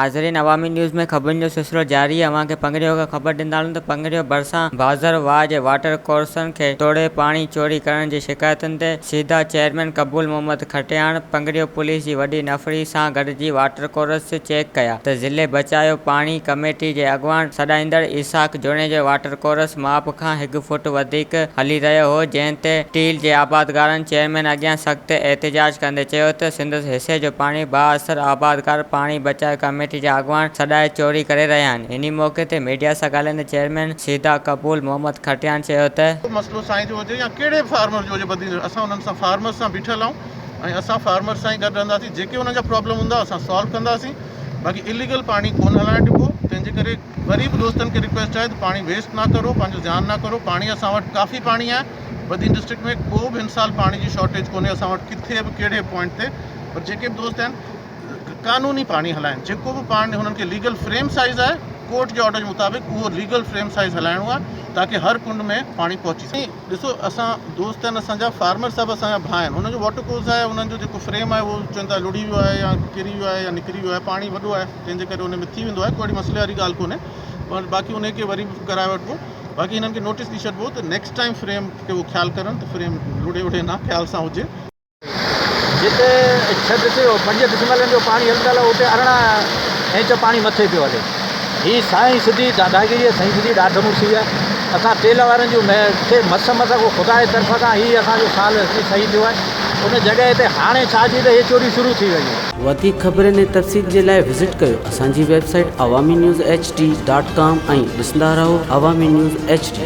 नाज़रीन, अवामी न्यूज़ में खबर जो सिलसिलो जारी है। अवां खे पंगड़ियो का खबर ॾींदासूं त पंगड़ियो भरिसां बाज़र वाह जे वाटर कोर्सन खे तोड़े पाणी चोरी करण जी शिकायतुनि ते सीधा चेयरमैन कबूल मोहम्मद खटियाण पंगड़ियो पुलिस जी वॾी नफ़री सां गॾिजी वाटर कोर्स चेक कया त ज़िले बचायो पाणी कमेटी जे अॻवान सॾाईंदड़ इसाक जोणे जो वाटर कोर्स माप खां 1 फुट वधीक हली रहियो हो, जंहिं ते टील जे आबादगारनि चेयरमैन अॻियां सख़्त एहतिजाज कंदे चयो त सिंध हिसे जो पाणी बाअसर आबादगार पाणी बचाव कमेटी जा अॻवान सॾाए चोरी करे रहिया आहिनि। इन मौक़े ते मीडिया सां ॻाल्हाईंदे चेयरमैन सीधा कबूल मोहम्मद खटियान चयो त मसलो साईं जो हुजे या कहिड़े फार्मर जो हुजे, बदी असां उन्हनि सां फार्मर सां बीठल आहियूं ऐं असां फार्मर सां ई गॾु रहंदासीं। जेके उन्हनि जा प्रॉब्लम हूंदा असां सॉल्व कंदासीं। बाक़ी इलीगल पाणी कोन हलाइणु ॾिबो। तंहिंजे करे ग़रीब दोस्तनि खे रिक्वेस्ट आहे त पाणी वेस्ट ना करो, पंहिंजो ध्यानु ना करो। पाणी असां वटि काफ़ी पाणी आहे। बदी डिस्ट्रिक्ट में को बि हिन साल पाणी जी शॉर्टेज कोन्हे असां वटि किथे बि कहिड़े पॉइंट ते। पर जेके बि दोस्त आहिनि कानूनी पाणी हलाइनि। जेको बि पाणी हुननि खे लीगल फ्रेम साइज़ आहे कोर्ट जे ऑर्डर जे मुताबिक़ उहो लीगल फ्रेम साइज़ हलाइणो आहे ताकी हर कुंड में पाणी पहुची सके। ॾिसो असां दोस्त आहिनि, असांजा फार्मर सभु असांजा भाउ आहिनि। हुननि जो वाटर कोर्स आहे, हुननि जो जेको फ्रेम आहे उहो चवनि था लुड़ी वियो आहे या किरी वियो आहे या निकिरी वियो आहे। पाणी वॾो आहे तंहिंजे करे हुन में थी वेंदो आहे, कोई मसइले वारी ॻाल्हि कोन्हे। पर बाक़ी उनखे वरी कराए वठिबो। बाक़ी हिननि खे नोटिस ॾेई छॾिबो त नेक्स्ट टाइम फ्रेम खे उहो ख़्यालु करनि त फ्रेम लुड़े वुड़े न ख़्याल सां हुजे। जिते 5 डिसम्बर जो पाणी हलंदल उते 18 इंच पाणी मथे पियो हले। हीअ साईं सिधी दादागिरी आहे, साईं सिधी ॾाढ मुर्सी आहे। असां तेल वारनि जो खे मस को ख़ुदा जे तरफ़ां खां हीअ असांजो साल सही थियो आहे। उन जॻह ते हाणे छा जी त हीअ चोरी शुरू थी वई आहे। वधीक ख़बरुनि ऐं तफ़सील जे लाइ विज़िट कयो असांजी वेबसाइट awamiNewsHD.com ऐं ॾिसंदा रहो अवामी न्यूज़ HD।